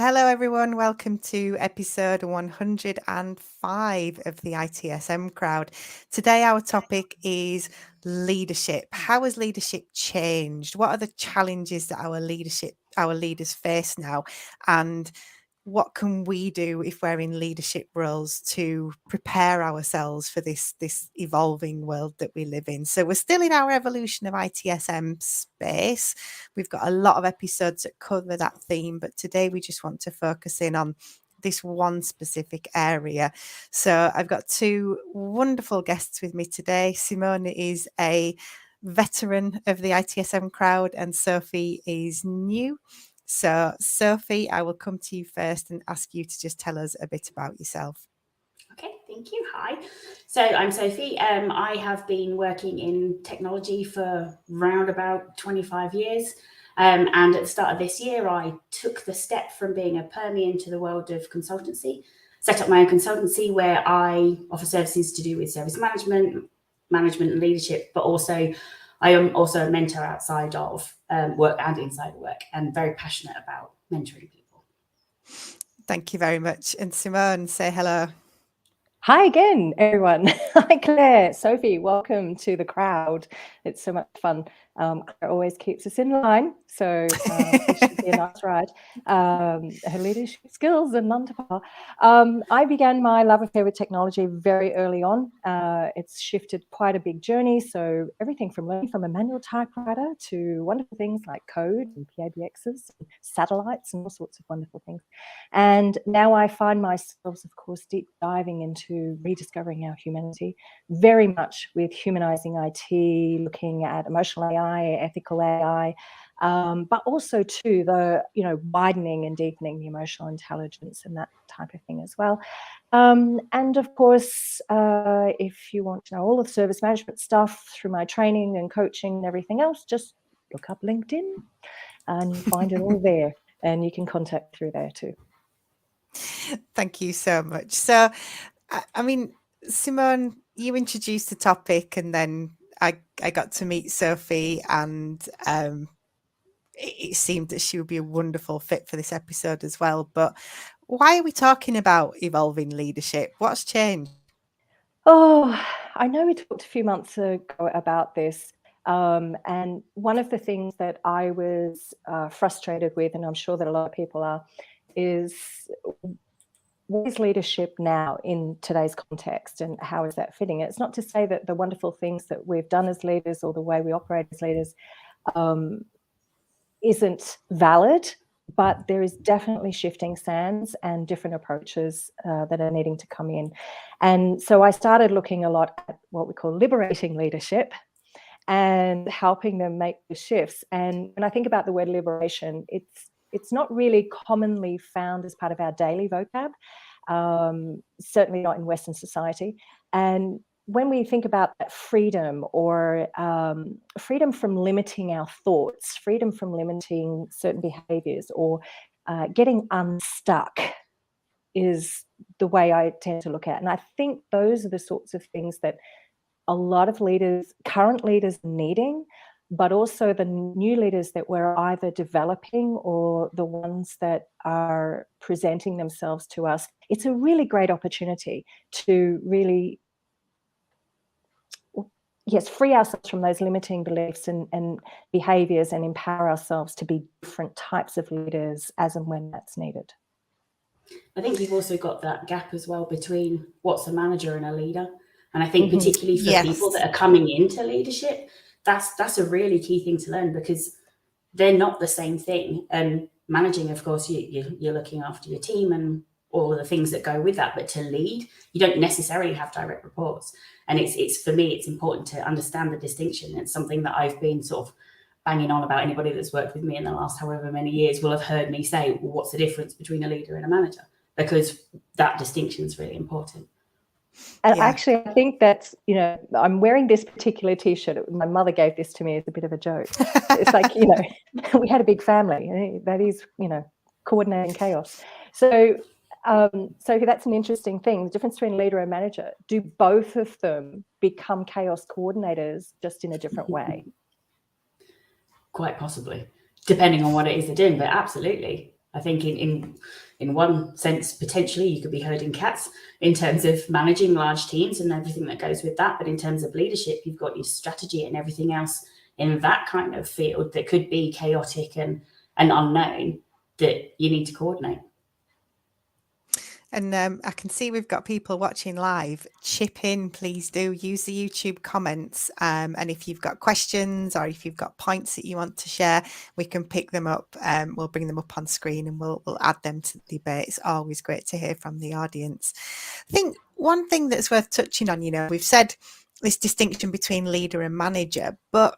Hello, everyone. Welcome to episode 105 of the ITSM crowd. Today, our topic is leadership. How has leadership changed? What are the challenges that our leaders face now? And what can we do if we're in leadership roles to prepare ourselves for this evolving world that we live in? So we're still in our evolution of ITSM space. We've got a lot of episodes that cover that theme, but today we just want to focus in on this one specific area. So I've got two wonderful guests with me today. Simone is a veteran of the ITSM crowd and Sophie is new. So, Sophie, I will come to you first and ask you to just tell us a bit about yourself. Okay, thank you. Hi. So I'm Sophie. I have been working in technology for around about 25 years. And at the start of this year, I took the step from being a permie into the world of consultancy, set up my own consultancy where I offer services to do with service management and leadership, but also I am also a mentor outside of work and inside work, and very passionate about mentoring people. Thank you very much. And Simone, say hello. Hi again, everyone. Hi, Claire. Sophie, welcome to the crowd. It's so much fun. Claire always keeps us in line, so it should be a nice ride. Her leadership skills are none to par. I began my love affair with technology very early on. It's shifted quite a big journey, so everything from learning from a manual typewriter to wonderful things like code and PABXs, and satellites and all sorts of wonderful things. And now I find myself, of course, deep diving into rediscovering our humanity, very much with humanizing IT, looking at emotional AI, ethical AI, but also too the widening and deepening the emotional intelligence and that type of thing as well. And of course, if you want to know all the service management stuff through my training and coaching and everything else, just look up LinkedIn and you find it all there, and you can contact through there too. Thank you so much. So, I mean, Simone, you introduced the topic and then I got to meet Sophie, and it seemed that she would be a wonderful fit for this episode as well. But why are we talking about evolving leadership? What's changed? Oh, I know we talked a few months ago about this. And one of the things that I was frustrated with, and I'm sure that a lot of people are, is what is leadership now in today's context and how is that fitting? It's not to say that the wonderful things that we've done as leaders or the way we operate as leaders isn't valid, but there is definitely shifting sands and different approaches that are needing to come in. And so I started looking a lot at what we call liberating leadership and helping them make the shifts. And when I think about the word liberation, it's not really commonly found as part of our daily vocab, certainly not in Western society. And when we think about that freedom, or freedom from limiting our thoughts, freedom from limiting certain behaviors, or getting unstuck, is the way I tend to look at it. And I think those are the sorts of things that a lot of leaders, current leaders, are needing, but also the new leaders that we're either developing or the ones that are presenting themselves to us. It's a really great opportunity to really, free ourselves from those limiting beliefs and behaviors, and empower ourselves to be different types of leaders as and when that's needed. I think you've also got that gap as well between what's a manager and a leader. And I think particularly for people that are coming into leadership, that's a really key thing to learn, because they're not the same thing. And managing, of course, you're looking after your team and all of the things that go with that. But to lead, you don't necessarily have direct reports. And it's for me, it's important to understand the distinction. It's something that I've been sort of banging on about. Anybody that's worked with me in the last however many years will have heard me say, well, what's the difference between a leader and a manager? Because that distinction is really important. And actually, I think that's, I'm wearing this particular T-shirt. My mother gave this to me as a bit of a joke. It's like, we had a big family. That is, coordinating chaos. So that's an interesting thing. The difference between leader and manager. Do both of them become chaos coordinators, just in a different way? Quite possibly, depending on what it is they're doing, but absolutely. I think in one sense, potentially you could be herding cats in terms of managing large teams and everything that goes with that. But in terms of leadership, you've got your strategy and everything else in that kind of field that could be chaotic and unknown that you need to coordinate. And I can see we've got people watching live. Chip in, please do. Use the YouTube comments. And if you've got questions or if you've got points that you want to share, we can pick them up. We'll bring them up on screen and we'll add them to the debate. It's always great to hear from the audience. I think one thing that's worth touching on, we've said this distinction between leader and manager, but,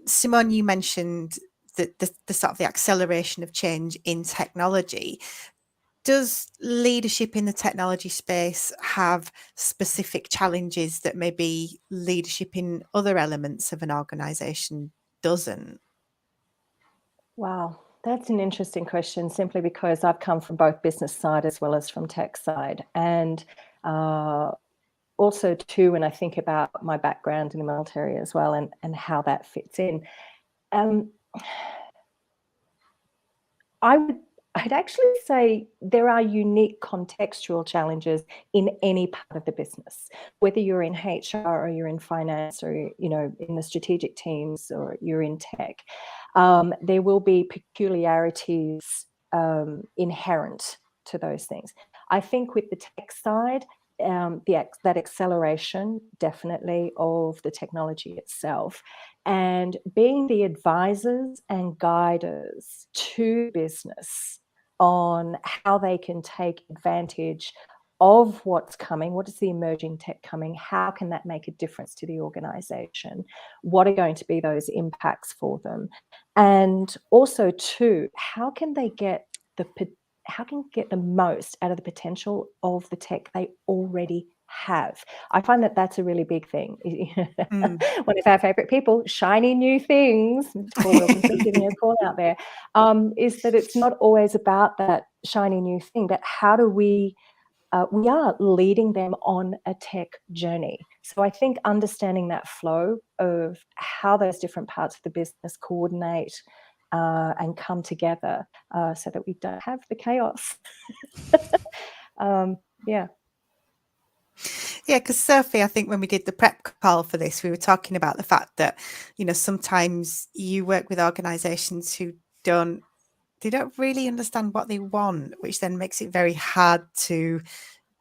Simone, you mentioned the sort of the acceleration of change in technology. Does leadership in the technology space have specific challenges that maybe leadership in other elements of an organization doesn't? Wow, that's an interesting question, simply because I've come from both business side as well as from tech side. And also too, when I think about my background in the military as well and how that fits in, I'd actually say there are unique contextual challenges in any part of the business, whether you're in HR or you're in finance or, in the strategic teams or you're in tech. There will be peculiarities inherent to those things. I think with the tech side, that acceleration definitely of the technology itself, and being the advisors and guiders to business on how they can take advantage of what's coming, what is the emerging tech coming, how can that make a difference to the organization, what are going to be those impacts for them, and also too, how can they get the most out of the potential of the tech they already have. I find that that's a really big thing. One of our favorite people, shiny new things, Paul Wilkinson giving a call out there, is that it's not always about that shiny new thing, but how do we are leading them on a tech journey. So I think understanding that flow of how those different parts of the business coordinate and come together so that we don't have the chaos. Yeah. Yeah, because Sophie, I think when we did the prep call for this, we were talking about the fact that, sometimes you work with organizations who don't really understand what they want, which then makes it very hard to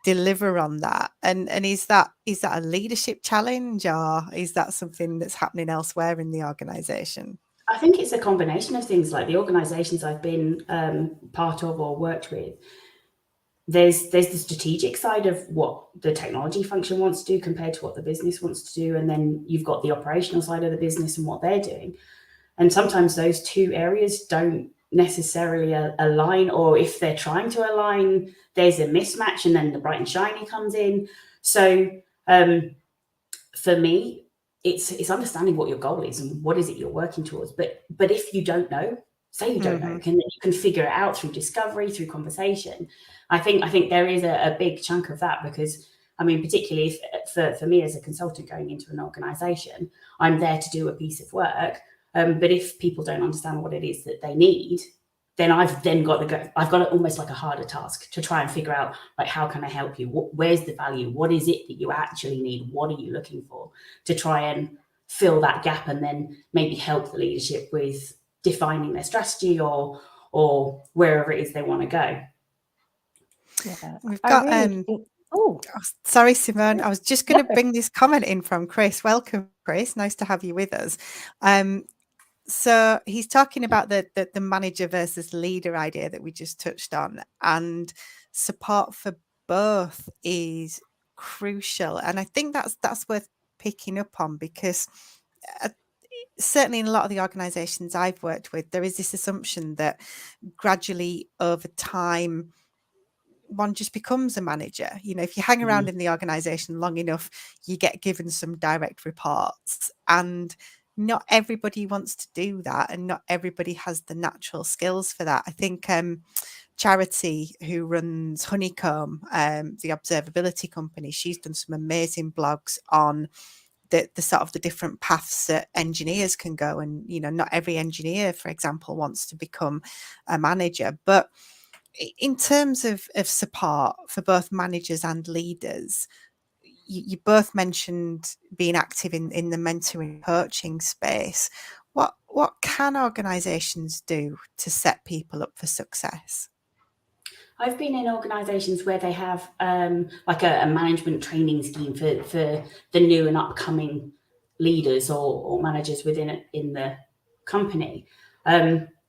deliver on that. And is that a leadership challenge, or is that something that's happening elsewhere in the organization? I think it's a combination of things. Like the organizations I've been part of or worked with, there's the strategic side of what the technology function wants to do compared to what the business wants to do, and then you've got the operational side of the business and what they're doing. And sometimes those two areas don't necessarily align, or if they're trying to align, there's a mismatch, and then the bright and shiny comes in. So for me, it's understanding what your goal is and what is it you're working towards. But if you don't know, say you don't know, you can figure it out through discovery, through conversation. I think there is a big chunk of that, because particularly for me as a consultant going into an organization, I'm there to do a piece of work. But if people don't understand what it is that they need, then I've got almost like a harder task to try and figure out, like, how can I help you? Where's the value? What is it that you actually need? What are you looking for? To try and fill that gap, and then maybe help the leadership with defining their strategy or wherever it is they want to go. Yeah. We've got sorry, Simone. I was just going to bring this comment in from Chris. Welcome, Chris. Nice to have you with us. So he's talking about the manager versus leader idea that we just touched on, and support for both is crucial. And I think that's worth picking up on, because certainly in a lot of the organizations I've worked with, there is this assumption that gradually over time, one just becomes a manager. If you hang around in the organization long enough, you get given some direct reports, and not everybody wants to do that, and not everybody has the natural skills for that. I think Charity, who runs Honeycomb, the observability company, she's done some amazing blogs on the sort of the different paths that engineers can go. And, you know, not every engineer, for example, wants to become a manager. But in terms of support for both managers and leaders, you both mentioned being active in the mentoring coaching space. What can organisations do to set people up for success? I've been in organisations where they have like a management training scheme for the new and upcoming leaders or managers in the company.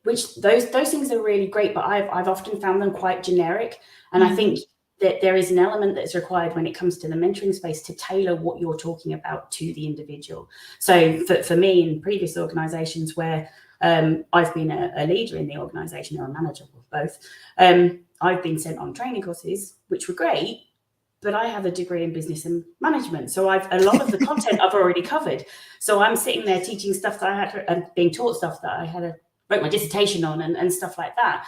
Which those things are really great, but I've often found them quite generic. And I think that there is an element that's required when it comes to the mentoring space to tailor what you're talking about to the individual. So for me, in previous organisations where I've been a leader in the organisation or a manager, or both, I've been sent on training courses, which were great, but I have a degree in business and management. So a lot of the content I've already covered. So I'm sitting there teaching stuff that I had and being taught stuff that I had wrote my dissertation on and stuff like that.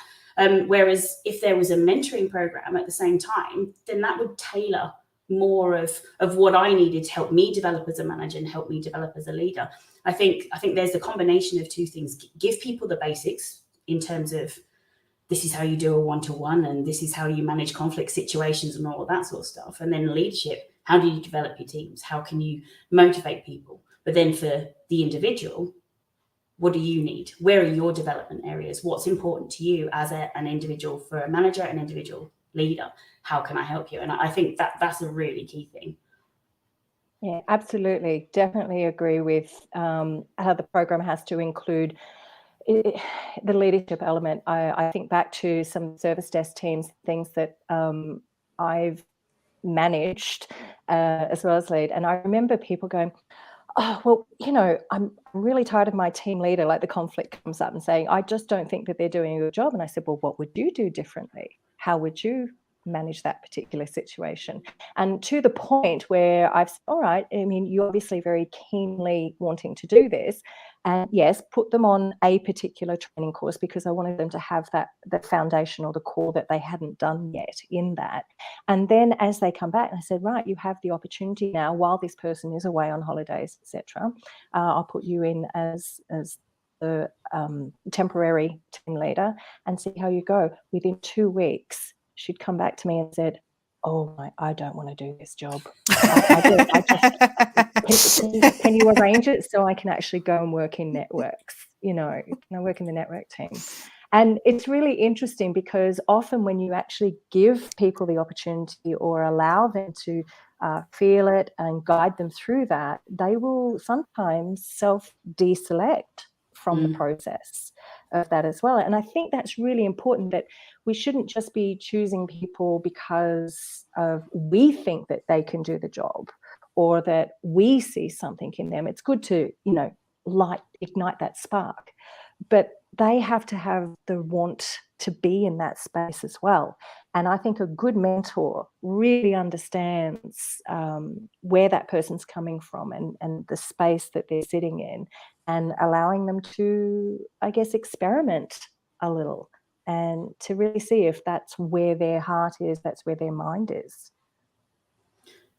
Whereas if there was a mentoring program at the same time, then that would tailor more of what I needed to help me develop as a manager and help me develop as a leader. I think there's a combination of two things. Give people the basics in terms of this is how you do a one-to-one and this is how you manage conflict situations and all of that sort of stuff. And then leadership, how do you develop your teams? How can you motivate people? But then for the individual, what do you need? Where are your development areas? What's important to you as an individual, for a manager, an individual leader? How can I help you? And I think that's a really key thing. Yeah, absolutely. Definitely agree with how the program has to include the leadership element. I think back to some service desk teams, things that I've managed as well as lead. And I remember people going, oh, well, you know, I'm really tired of my team leader, like the conflict comes up and saying, I just don't think that they're doing a good job. And I said, well, what would you do differently? How would you manage that particular situation? And to the point where I've said, all right, I mean, you're obviously very keenly wanting to do this. And yes, put them on a particular training course because I wanted them to have that foundation or the core that they hadn't done yet in that. And then as they come back, I said, right, you have the opportunity now while this person is away on holidays, etc. I'll put you in as the temporary team leader and see how you go. Within 2 weeks, she'd come back to me and said, oh, I don't want to do this job. Can you arrange it so I can actually go and work in networks? You know, can I work in the network team? And it's really interesting because often when you actually give people the opportunity or allow them to feel it and guide them through that, they will sometimes self-deselect from the process of that as well. And I think that's really important, that we shouldn't just be choosing people because we think that they can do the job or that we see something in them. It's good to, you know, ignite that spark, but they have to have the want to be in that space as well. And I think a good mentor really understands where that person's coming from and the space that they're sitting in, and allowing them to, I guess, experiment a little and to really see if that's where their heart is, that's where their mind is.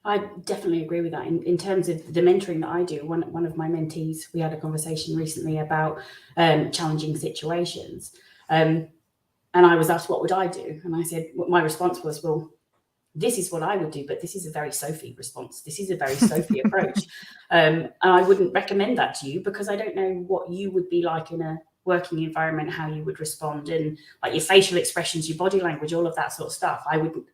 I definitely agree with that. In terms of the mentoring that I do, one of my mentees, we had a conversation recently about challenging situations. And I was asked, what would I do? And I said, my response was, well, this is what I would do, but this is a very Sophie response. This is a very Sophie approach. And I wouldn't recommend that to you because I don't know what you would be like in a working environment, how you would respond, and like your facial expressions, your body language, all of that sort of stuff.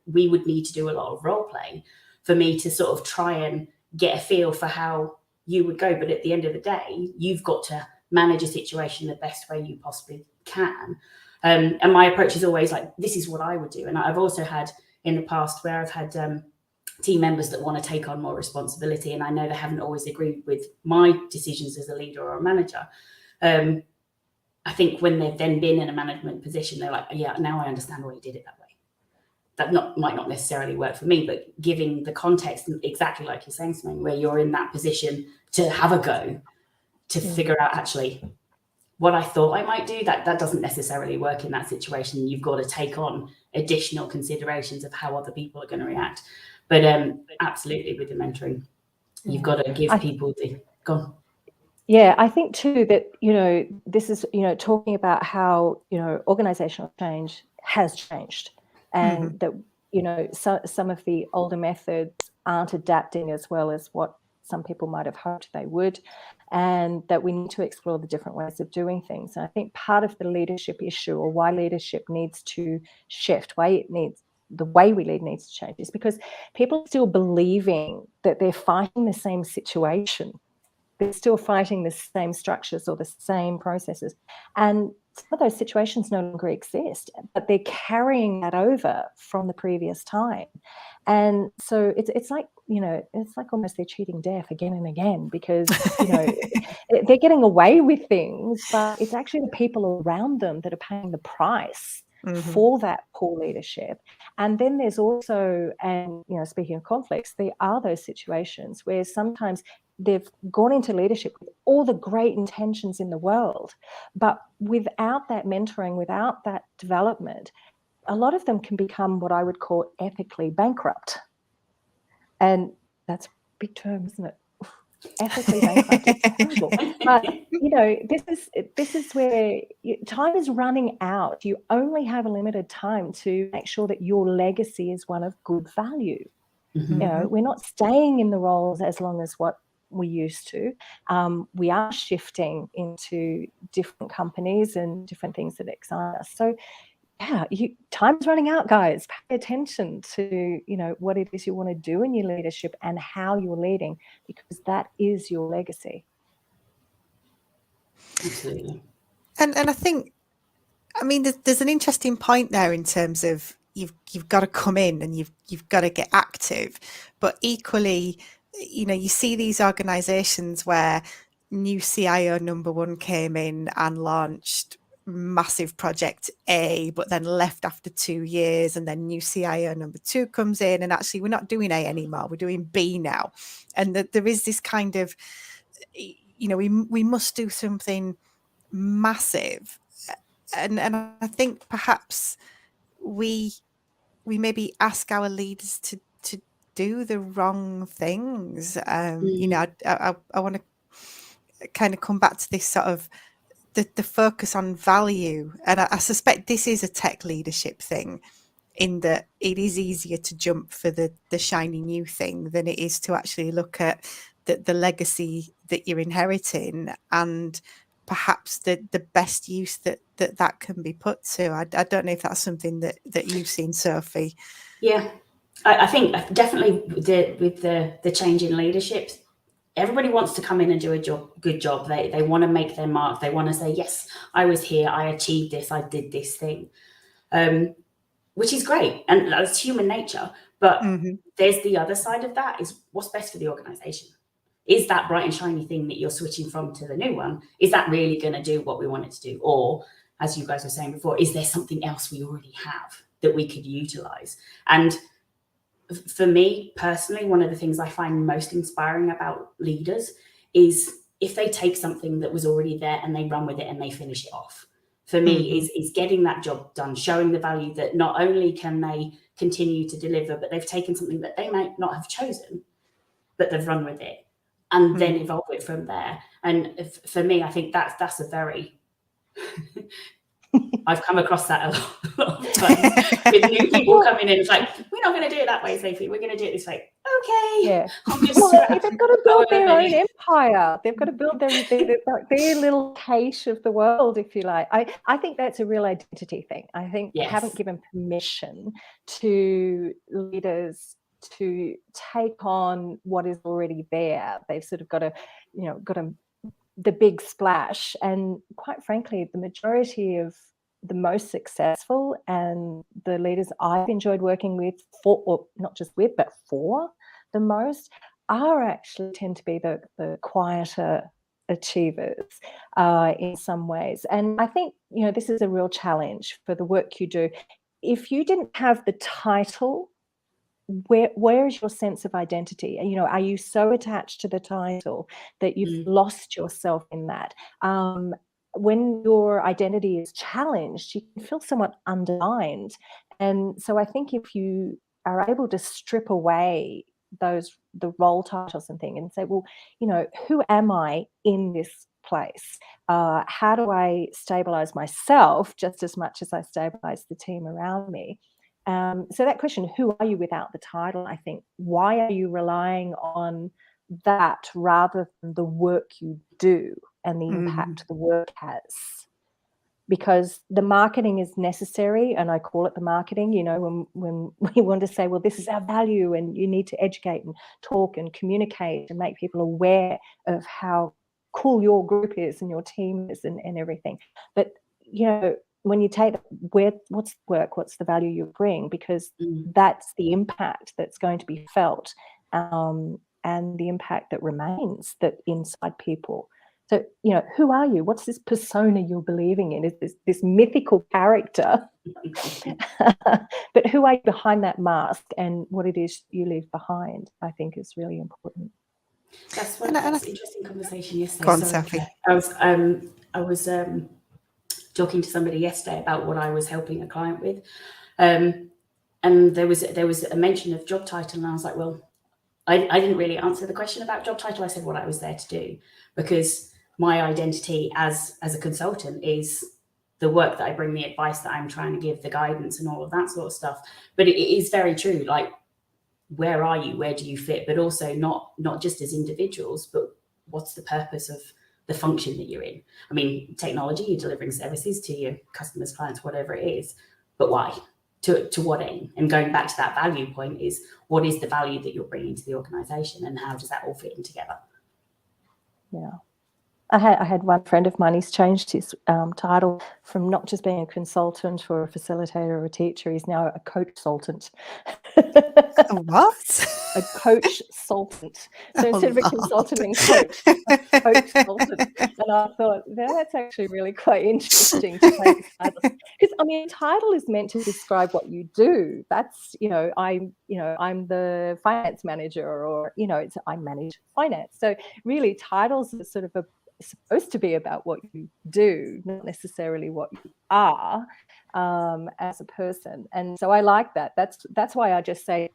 We would need to do a lot of role play for me to sort of try and get a feel for how you would go. But at the end of the day, you've got to manage a situation the best way you possibly can. And my approach is always like, this is what I would do. And I've also had in the past where I've had team members that want to take on more responsibility. And I know they haven't always agreed with my decisions as a leader or a manager. I think when they've then been in a management position, they're like, yeah, now I understand why you did it that way. That might not necessarily work for me, but giving the context, exactly like you're saying, Simone, where you're in that position to have a go, to figure out actually what I thought I might do, that doesn't necessarily work in that situation. You've got to take on additional considerations of how other people are going to react. But absolutely with the mentoring, You've got to give people the go on. Yeah, I think too that, this is, talking about how, organizational change has changed, and that, some of the older methods aren't adapting as well as what some people might have hoped they would, and that we need to explore the different ways of doing things. And I think part of the leadership issue, or why leadership needs to shift, the way we lead needs to change, is because people are still believing that they're fighting the same situation. They're still fighting the same structures or the same processes. And some of those situations no longer exist, but they're carrying that over from the previous time. And so it's like, it's like almost they're cheating death again and again, because, they're getting away with things, but it's actually the people around them that are paying the price for that poor leadership. And then there's also, and, speaking of conflicts, there are those situations where sometimes they've gone into leadership with all the great intentions in the world, but without that mentoring, without that development, a lot of them can become what I would call ethically bankrupt. And that's a big term, isn't it? Ethically bankrupt is terrible. But this is where time is running out. You only have a limited time to make sure that your legacy is one of good value. We're not staying in the roles as long as what we used to. We are shifting into different companies and different things that excite us. So time's running out, guys. Pay attention to, what it is you want to do in your leadership and how you're leading, because that is your legacy. Absolutely. And I think, there's an interesting point there in terms of you've got to come in and you've got to get active, but equally, you see these organizations where new CIO number one came in and launched massive project A, but then left after 2 years, and then new CIO number two comes in, and actually we're not doing A anymore, we're doing B now. And that there is this kind of, we must do something massive. And I think perhaps we maybe ask our leaders to do the wrong things. I want to kind of come back to this sort of the focus on value, and I suspect this is a tech leadership thing, in that it is easier to jump for the shiny new thing than it is to actually look at the legacy that you're inheriting, and perhaps the best use that can be put to. I don't know if that's something that you've seen, Sophie. Yeah, I think definitely with the change in leadership, everybody wants to come in and do a good job. They want to make their mark. They want to say, yes, I was here, I achieved this, I did this thing, which is great. And that's human nature. But there's the other side of that, is what's best for the organization. Is that bright and shiny thing that you're switching from to the new one, is that really going to do what we want it to do? Or, as you guys were saying before, is there something else we already have that we could utilize? And for me personally, one of the things I find most inspiring about leaders is if they take something that was already there and they run with it and they finish it off. For me, is getting that job done, showing the value that not only can they continue to deliver, but they've taken something that they might not have chosen, but they've run with it and then evolve it from there. And for me, I think that's a very I've come across that a lot of times with new people coming in. It's like, we're not going to do it that way, Sophie. We're going to do it this way. Okay. Yeah. They've got to build their own empire. They've got to build their little cache of the world, if you like. I think that's a real identity thing. I think they haven't given permission to leaders to take on what is already there. They've sort of got the big splash. And quite frankly, the majority of the most successful and the leaders I've enjoyed working with, or not just with, but for the most, are actually tend to be the quieter achievers in some ways. And I think, this is a real challenge for the work you do. If you didn't have the title, where is your sense of identity? Are you so attached to the title that you've lost yourself in that? When your identity is challenged, you can feel somewhat undermined. And so I think if you are able to strip away the role titles and thing, and say, well, you know, who am I in this place? How do I stabilize myself just as much as I stabilize the team around me? So that question, who are you without the title, I think, why are you relying on that rather than the work you do and the impact the work has? Because the marketing is necessary, and I call it the marketing, you know, when we want to say, well, this is our value, and you need to educate and talk and communicate and make people aware of how cool your group is and your team is and everything. But, you know, when you take what's the work, what's the value you bring, because that's the impact that's going to be felt, and the impact that remains that inside people. So, you know, who are you? What's this persona you're believing in? Is this mythical character? But who are you behind that mask, and what it is you leave behind, I think, is really important. That's an interesting conversation yesterday. Go on, Sophie. I was talking to somebody yesterday about what I was helping a client with, and there was a mention of job title, and I was like, well, I didn't really answer the question about job title. I said what I was there to do, because my identity as a consultant is the work that I bring, the advice that I'm trying to give, the guidance and all of that sort of stuff. But it is very true. Like, where are you? Where do you fit? But also not just as individuals, but what's the purpose of the function that you're in? I mean, technology, you're delivering services to your customers, clients, whatever it is, but why? To what aim? And going back to that value point is, what is the value that you're bringing to the organization, and how does that all fit in together? Yeah. I had one friend of mine, he's changed his title from not just being a consultant or a facilitator or a teacher, he's now a coach-sultant. A what? A coach-sultant. So instead of a consultant and coach, a coach-sultant. And I thought, that's actually really quite interesting to take title. Because, I mean, title is meant to describe what you do. That's, I'm the finance manager, or, I manage finance. So really, titles are sort of supposed to be about what you do, not necessarily what you are as a person. And so I like that. That's why I just say,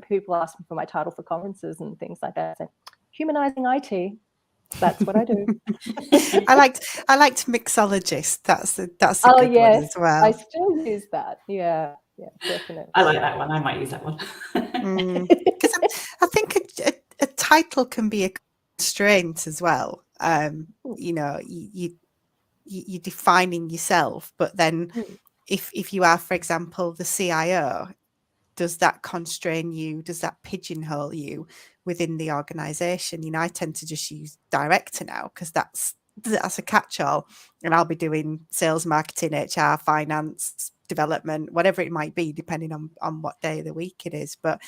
people ask me for my title for conferences and things like that. I say, humanizing IT. That's what I do. I liked mixologist. That's a good one as well. I still use that. Yeah, definitely. I like that one. I might use that one. Because I think a title can be a constraint as well. You're defining yourself, but then if you are, for example, the CIO, does that constrain you? Does that pigeonhole you within the organization? I tend to just use director now, because that's a catch-all, and I'll be doing sales, marketing, HR, finance, development, whatever it might be, depending on what day of the week it is. But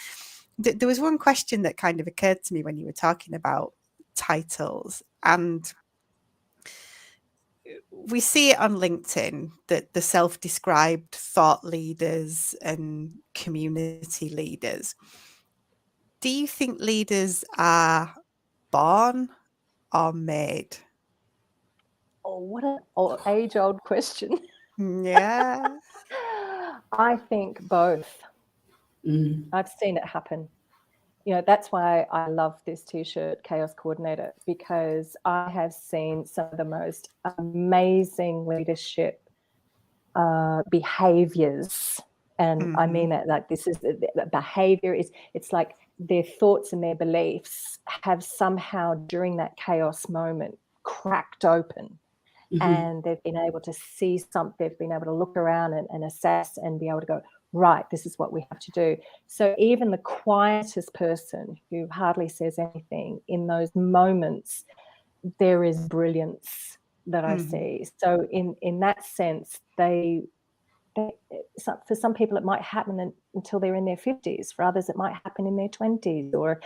there was one question that kind of occurred to me when you were talking about titles, and we see it on LinkedIn that the self-described thought leaders and community leaders. Do you think leaders are born or made? Oh, what an age-old question. Yeah. I think both. I've seen it happen. That's why I love this T-shirt, Chaos Coordinator, because I have seen some of the most amazing leadership behaviors. And I mean that, like, this is the behavior it's like their thoughts and their beliefs have somehow during that chaos moment cracked open. And they've been able to see something, they've been able to look around and assess and be able to go, right, this is what we have to do. So even the quietest person who hardly says anything, in those moments, there is brilliance that I see. So in that sense, for some people, it might happen until they're in their 50s. For others, it might happen in their 20s. Or,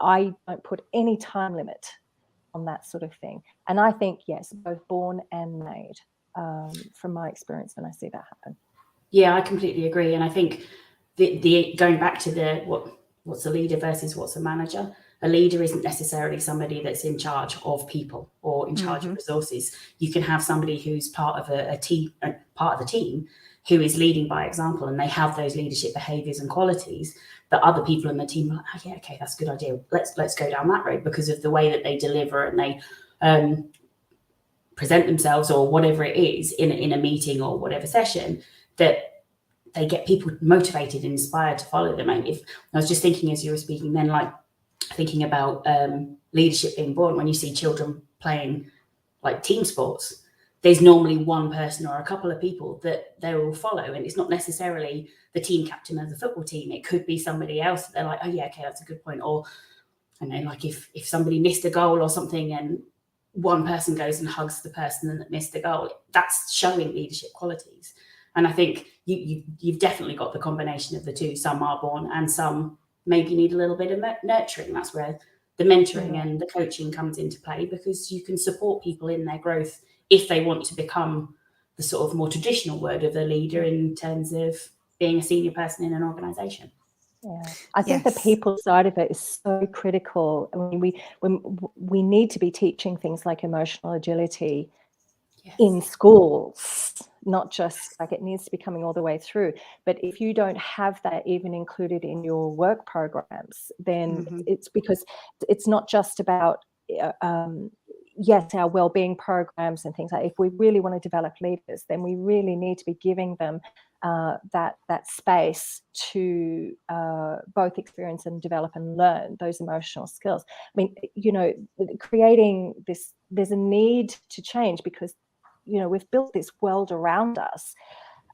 I don't put any time limit on that sort of thing. And I think, yes, both born and made, from my experience when I see that happen. Yeah, I completely agree. And I think the going back to what's a leader versus what's a manager, a leader isn't necessarily somebody that's in charge of people or in charge of resources. You can have somebody who's part of a team, part of the team who is leading by example, and they have those leadership behaviors and qualities that other people in the team are like, oh yeah, okay, that's a good idea. Let's go down that road, because of the way that they deliver and they present themselves or whatever it is in a meeting or whatever session, that they get people motivated and inspired to follow them. And if I was just thinking as you were speaking then, like thinking about leadership being born, when you see children playing like team sports, there's normally one person or a couple of people that they will follow, and it's not necessarily the team captain of the football team. It could be somebody else that they're like, oh yeah, okay, that's a good point. Or I know, like if somebody missed a goal or something and one person goes and hugs the person that missed the goal, that's showing leadership qualities. And I think you've definitely got the combination of the two. Some are born and some maybe need a little bit of nurturing. That's where the mentoring and the coaching comes into play, because you can support people in their growth if they want to become the sort of more traditional word of a leader in terms of being a senior person in an organisation. Yeah, I think the people side of it is so critical. I mean, we need to be teaching things like emotional agility in schools, not just like it needs to be coming all the way through. But if you don't have that even included in your work programs, then it's because it's not just about yes, our well-being programs and things like that. If we really want to develop leaders, then we really need to be giving them that space to both experience and develop and learn those emotional skills. I mean, you know, creating this, there's a need to change because, you know, we've built this world around us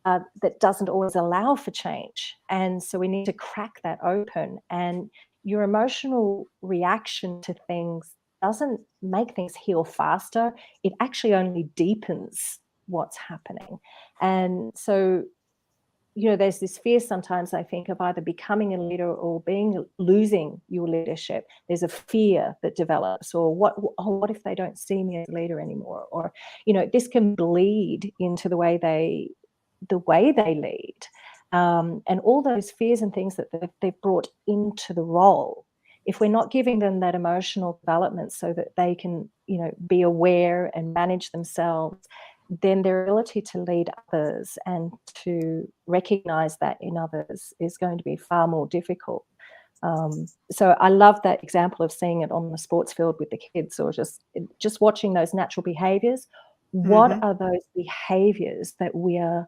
that doesn't always allow for change. And so we need to crack that open. And your emotional reaction to things doesn't make things heal faster. It actually only deepens what's happening. And so, you know, there's this fear sometimes, I think, of either becoming a leader or losing your leadership. There's a fear that develops, or what if they don't see me as a leader anymore? Or, you know, this can bleed into the way they lead. And all those fears and things that they've brought into the role. If we're not giving them that emotional development so that they can, you know, be aware and manage themselves, then their ability to lead others and to recognize that in others is going to be far more difficult. So I love that example of seeing it on the sports field with the kids, or just watching those natural behaviors. What are those behaviors that we are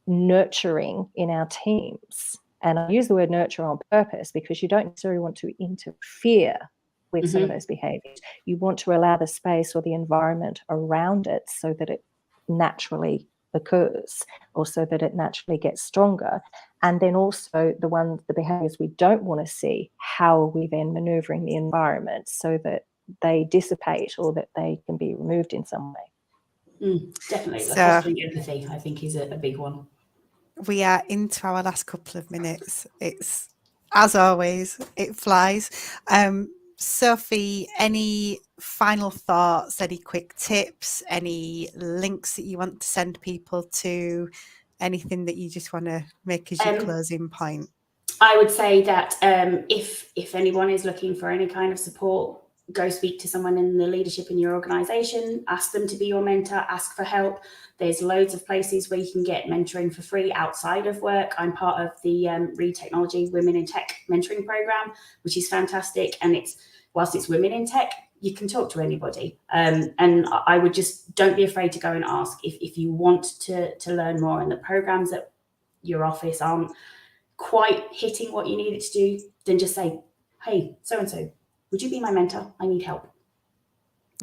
nurturing in our teams? And I use the word nurture on purpose because you don't necessarily want to interfere with some of those behaviors. You want to allow the space or the environment around it so that it naturally occurs, or so that it naturally gets stronger. And then also the behaviors we don't want to see, how are we then maneuvering the environment so that they dissipate or that they can be removed in some way? Definitely. So, fostering empathy, I think, is a big one. We are into our last couple of minutes. It's, as always, it flies. Sophie, any final thoughts, any quick tips, any links that you want to send people to, anything that you just want to make as your closing point? I would say that if anyone is looking for any kind of support, go speak to someone in the leadership in your organisation, ask them to be your mentor, ask for help. There's loads of places where you can get mentoring for free outside of work. I'm part of the Reed Technology Women in Tech mentoring program, which is fantastic. And whilst it's women in tech, you can talk to anybody. And I would just, don't be afraid to go and ask. If you want to learn more, and the programs at your office aren't quite hitting what you need it to do, then just say, hey, so-and-so, would you be my mentor? I need help.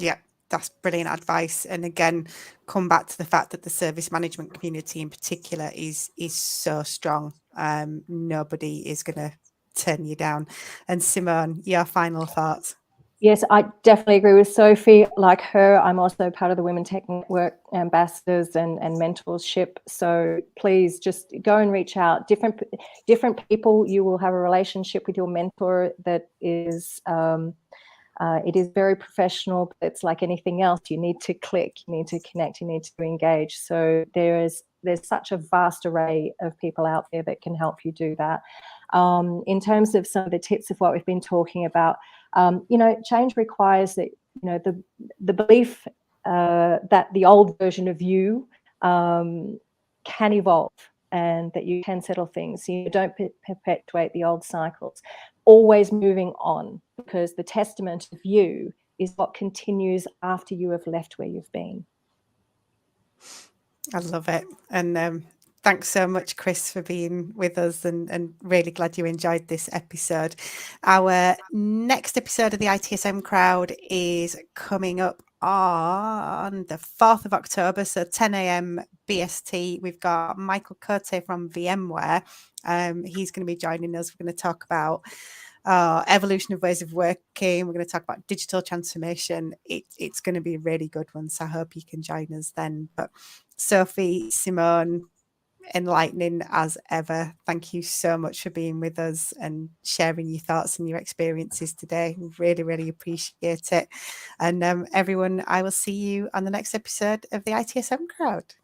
Yeah, that's brilliant advice. And again, come back to the fact that the service management community in particular is so strong. Nobody is going to turn you down. And Simone, your final thoughts? Yes, I definitely agree with Sophie. Like her, I'm also part of the Women Tech Network ambassadors and mentorship. So please just go and reach out. Different people, you will have a relationship with your mentor that is, it is very professional, but it's like anything else. You need to click, you need to connect, you need to engage. So there's such a vast array of people out there that can help you do that. In terms of some of the tips of what we've been talking about, you know, change requires that, you know, the belief that the old version of you can evolve and that you can settle things. You don't perpetuate the old cycles. Always moving on, because the testament of you is what continues after you have left where you've been. I love it. And thanks so much, Chris, for being with us, and really glad you enjoyed this episode. Our next episode of the ITSM Crowd is coming up on the 4th of October, so 10 a.m. BST. We've got Michael Cote from VMware. He's going to be joining us. We're going to talk about evolution of ways of working. We're going to talk about digital transformation. It's going to be a really good one, so I hope you can join us then. But Sophie, Simone, enlightening as ever. Thank you so much for being with us and sharing your thoughts and your experiences today. We really, really appreciate it. And everyone, I will see you on the next episode of the ITSM Crowd.